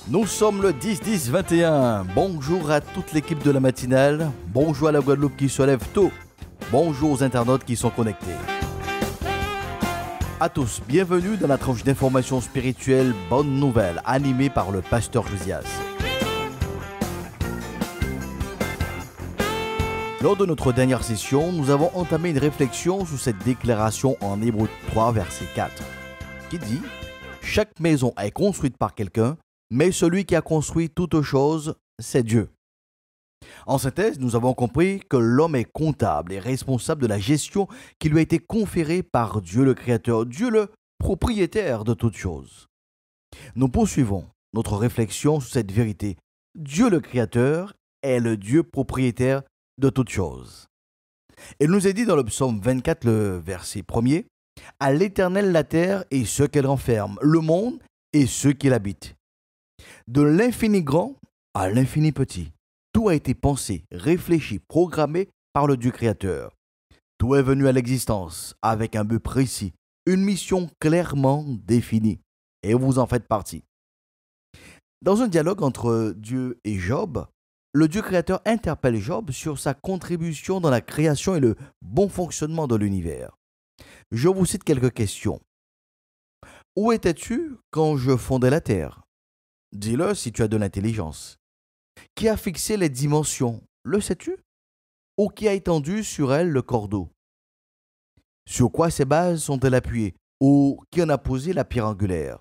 Nous sommes le 10-10-21. Bonjour à toute l'équipe de la matinale. Bonjour à la Guadeloupe qui se lève tôt. Bonjour aux internautes qui sont connectés. À tous, bienvenue dans la tranche d'information spirituelle Bonne Nouvelle, animée par le pasteur Josias. Lors de notre dernière session, nous avons entamé une réflexion sur cette déclaration en Hébreux 3, verset 4, qui dit « Chaque maison est construite par quelqu'un, mais celui qui a construit toutes choses, c'est Dieu. » En synthèse, nous avons compris que l'homme est comptable et responsable de la gestion qui lui a été conférée par Dieu le Créateur, Dieu le propriétaire de toutes choses. Nous poursuivons notre réflexion sur cette vérité. Dieu le Créateur est le Dieu propriétaire de toutes choses. Il nous est dit dans le psaume 24, le verset 1er, « À l'Éternel la terre et ce qu'elle renferme, le monde et ceux qui l'habitent. » De l'infini grand à l'infini petit, tout a été pensé, réfléchi, programmé par le Dieu créateur. Tout est venu à l'existence avec un but précis, une mission clairement définie, et vous en faites partie. Dans un dialogue entre Dieu et Job, le Dieu créateur interpelle Job sur sa contribution dans la création et le bon fonctionnement de l'univers. Je vous cite quelques questions. Où étais-tu quand je fondais la terre ? Dis-le si tu as de l'intelligence. Qui a fixé les dimensions, le sais-tu? Ou qui a étendu sur elles le cordeau? Sur quoi ces bases sont-elles appuyées? Ou qui en a posé la pierre angulaire?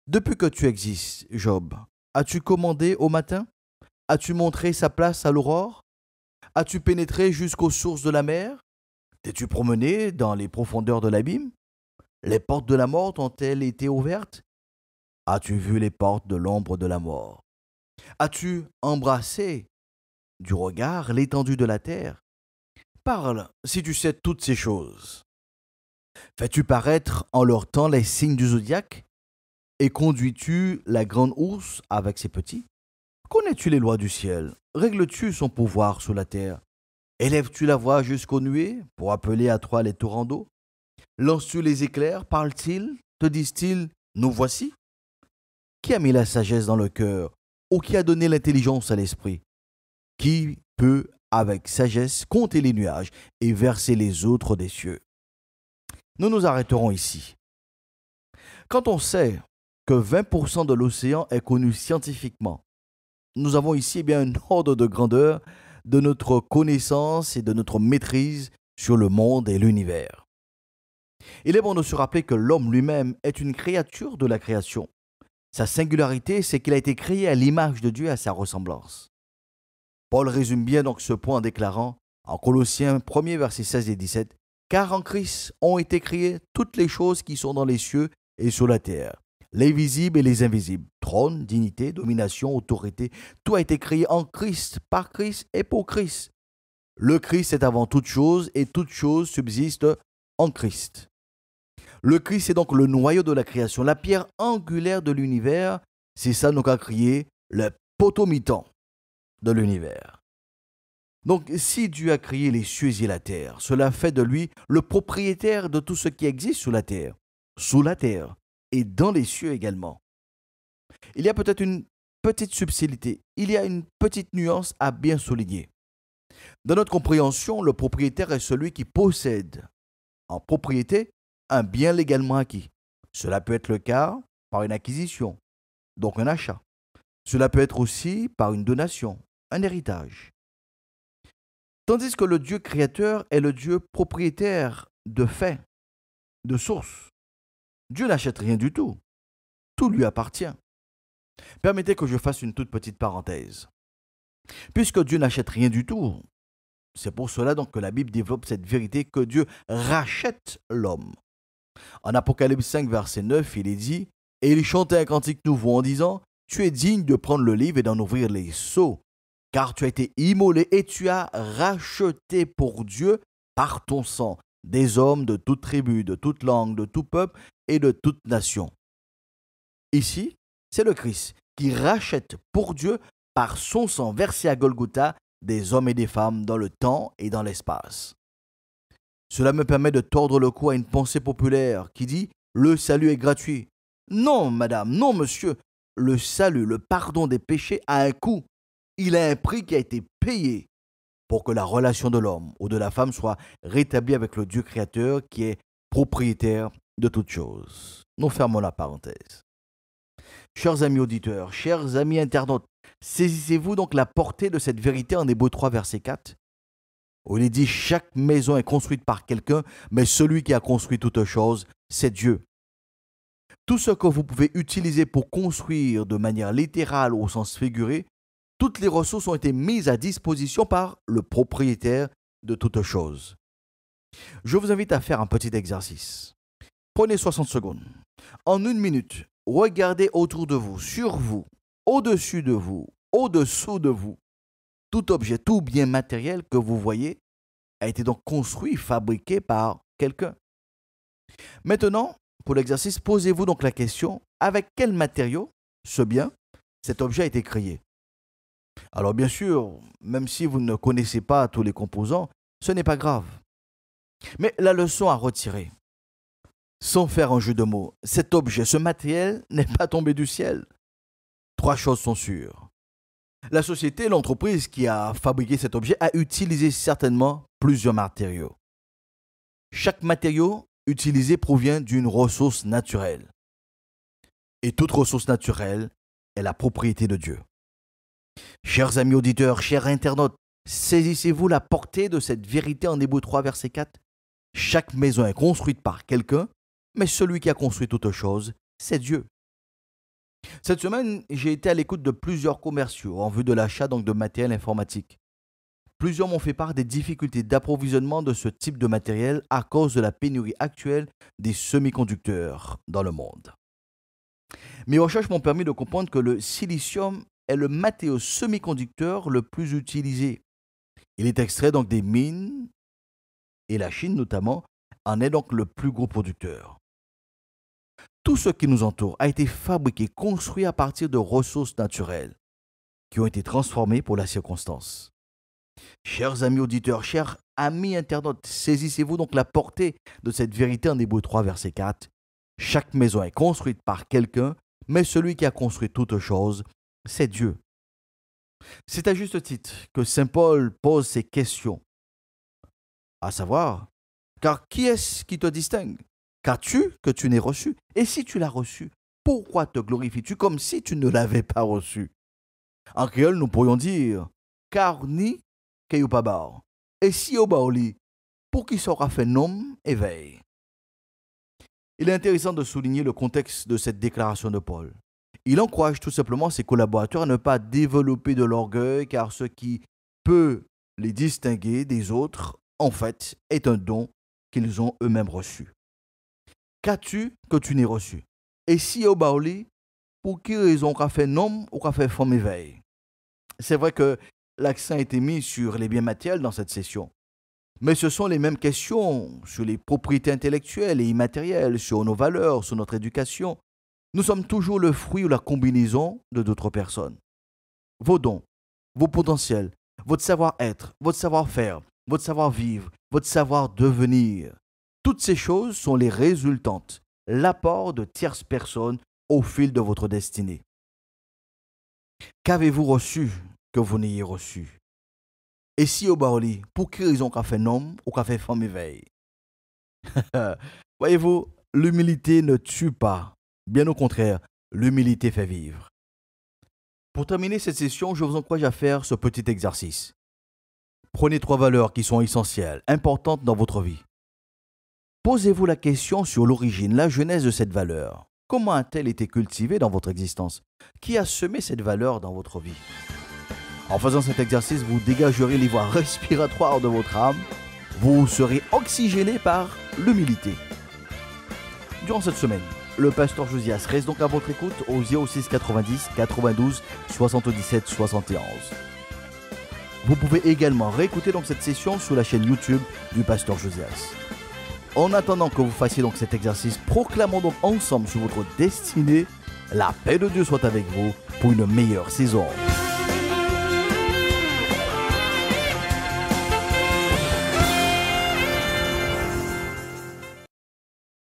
Depuis que tu existes, Job, as-tu commandé au matin? As-tu montré sa place à l'aurore? As-tu pénétré jusqu'aux sources de la mer? T'es-tu promené dans les profondeurs de l'abîme? Les portes de la mort ont-elles été ouvertes? As-tu vu les portes de l'ombre de la mort? As-tu embrassé du regard l'étendue de la terre? Parle si tu sais toutes ces choses. Fais-tu paraître en leur temps les signes du zodiaque? Et conduis-tu la grande ours avec ses petits? Connais-tu les lois du ciel? Règles-tu son pouvoir sur la terre? Élèves-tu la voix jusqu'aux nuées pour appeler à toi les torrents d'eau? Lances-tu les éclairs? Parlent-ils? Te disent-ils, nous voici? Qui a mis la sagesse dans le cœur ou qui a donné l'intelligence à l'esprit? Qui peut, avec sagesse, compter les nuages et verser les autres des cieux? Nous nous arrêterons ici. Quand on sait que 20% de l'océan est connu scientifiquement, nous avons ici un ordre de grandeur de notre connaissance et de notre maîtrise sur le monde et l'univers. Il est bon de se rappeler que l'homme lui-même est une créature de la création. Sa singularité, c'est qu'il a été créé à l'image de Dieu et à sa ressemblance. Paul résume bien donc ce point en déclarant, en Colossiens 1er, versets 16 et 17, « Car en Christ ont été créées toutes les choses qui sont dans les cieux et sur la terre, les visibles et les invisibles, trône, dignité, domination, autorité, tout a été créé en Christ, par Christ et pour Christ. Le Christ est avant toute chose et toute chose subsiste en Christ. » Le Christ est donc le noyau de la création, la pierre angulaire de l'univers. C'est ça donc à crier le potomitan de l'univers. Donc si Dieu a créé les cieux et la terre, cela fait de lui le propriétaire de tout ce qui existe sous la terre et dans les cieux également. Il y a peut-être une petite subtilité, il y a une petite nuance à bien souligner. Dans notre compréhension, le propriétaire est celui qui possède en propriété un bien légalement acquis. Cela peut être le cas par une acquisition, donc un achat. Cela peut être aussi par une donation, un héritage. Tandis que le Dieu créateur est le Dieu propriétaire de fait, de source. Dieu n'achète rien du tout. Tout lui appartient. Permettez que je fasse une toute petite parenthèse. Puisque Dieu n'achète rien du tout, c'est pour cela donc que la Bible développe cette vérité que Dieu rachète l'homme. En Apocalypse 5, verset 9, il est dit « Et il chantait un cantique nouveau en disant « Tu es digne de prendre le livre et d'en ouvrir les sceaux, car tu as été immolé et tu as racheté pour Dieu par ton sang des hommes de toute tribu, de toute langue, de tout peuple et de toute nation. » Ici, c'est le Christ qui rachète pour Dieu par son sang versé à Golgotha des hommes et des femmes dans le temps et dans l'espace. Cela me permet de tordre le cou à une pensée populaire qui dit « le salut est gratuit ». Non, madame, non, monsieur, le salut, le pardon des péchés a un coût. Il a un prix qui a été payé pour que la relation de l'homme ou de la femme soit rétablie avec le Dieu créateur qui est propriétaire de toutes choses. Nous fermons la parenthèse. Chers amis auditeurs, chers amis internautes, saisissez-vous donc la portée de cette vérité en Hébreux 3, verset 4, où il est dit « Chaque maison est construite par quelqu'un, mais celui qui a construit toute chose, c'est Dieu. » Tout ce que vous pouvez utiliser pour construire de manière littérale ou au sens figuré, toutes les ressources ont été mises à disposition par le propriétaire de toutes choses. Je vous invite à faire un petit exercice. Prenez 60 secondes. En 1 minute, regardez autour de vous, sur vous, au-dessus de vous, au-dessous de vous. Tout objet, tout bien matériel que vous voyez a été donc construit, fabriqué par quelqu'un. Maintenant, pour l'exercice, posez-vous donc la question, avec quel matériau ce bien, cet objet a été créé? Alors bien sûr, même si vous ne connaissez pas tous les composants, ce n'est pas grave. Mais la leçon à retirer, sans faire un jeu de mots, cet objet, ce matériel n'est pas tombé du ciel. 3 choses sont sûres. La société, l'entreprise qui a fabriqué cet objet a utilisé certainement plusieurs matériaux. Chaque matériau utilisé provient d'une ressource naturelle. Et toute ressource naturelle est la propriété de Dieu. Chers amis auditeurs, chers internautes, saisissez-vous la portée de cette vérité en Hébreux 3, verset 4. Chaque maison est construite par quelqu'un, mais celui qui a construit toute chose, c'est Dieu. Cette semaine, j'ai été à l'écoute de plusieurs commerciaux en vue de l'achat de matériel informatique. Plusieurs m'ont fait part des difficultés d'approvisionnement de ce type de matériel à cause de la pénurie actuelle des semi-conducteurs dans le monde. Mes recherches m'ont permis de comprendre que le silicium est le matériau semi-conducteur le plus utilisé. Il est extrait donc des mines et la Chine notamment en est donc le plus gros producteur. Tout ce qui nous entoure a été fabriqué, construit à partir de ressources naturelles qui ont été transformées pour la circonstance. Chers amis auditeurs, chers amis internautes, saisissez-vous donc la portée de cette vérité en Hébreux 3, verset 4. Chaque maison est construite par quelqu'un, mais celui qui a construit toute chose, c'est Dieu. C'est à juste titre que saint Paul pose ces questions, à savoir, car qui est-ce qui te distingue? Qu'as-tu que tu n'aies reçu? Et si tu l'as reçu, pourquoi te glorifies-tu comme si tu ne l'avais pas reçu? En créole, nous pourrions dire, car ni que pas bar. Et si au baoli, pour qui sera fait nom éveil. Il est intéressant de souligner le contexte de cette déclaration de Paul. Il encourage tout simplement ses collaborateurs à ne pas développer de l'orgueil, car ce qui peut les distinguer des autres, en fait, est un don qu'ils ont eux-mêmes reçu. Qu'as-tu que tu n'aies reçu? Et si au baoli, pour qui raison qu'a fait nom ou qu'a fait femme éveil? C'est vrai que l'accent a été mis sur les biens matériels dans cette session. Mais ce sont les mêmes questions sur les propriétés intellectuelles et immatérielles, sur nos valeurs, sur notre éducation. Nous sommes toujours le fruit ou la combinaison de d'autres personnes. Vos dons, vos potentiels, votre savoir-être, votre savoir-faire, votre savoir-vivre, votre savoir-devenir. Toutes ces choses sont les résultantes, l'apport de tierces personnes au fil de votre destinée. Qu'avez-vous reçu que vous n'ayez reçu? Et si au baoli, pour qui raison qu'a fait homme ou qu'a fait femme éveil? Voyez-vous, l'humilité ne tue pas. Bien au contraire, l'humilité fait vivre. Pour terminer cette session, je vous encourage à faire ce petit exercice. Prenez 3 valeurs qui sont essentielles, importantes dans votre vie. Posez-vous la question sur l'origine, la genèse de cette valeur. Comment a-t-elle été cultivée dans votre existence? Qui a semé cette valeur dans votre vie? En faisant cet exercice, vous dégagerez les voies respiratoires de votre âme. Vous serez oxygéné par l'humilité. Durant cette semaine, le pasteur Josias reste donc à votre écoute au 06 90 92 77 71. Vous pouvez également réécouter donc cette session sur la chaîne YouTube du pasteur Josias. En attendant que vous fassiez donc cet exercice, proclamons donc ensemble sur votre destinée, la paix de Dieu soit avec vous pour une meilleure saison.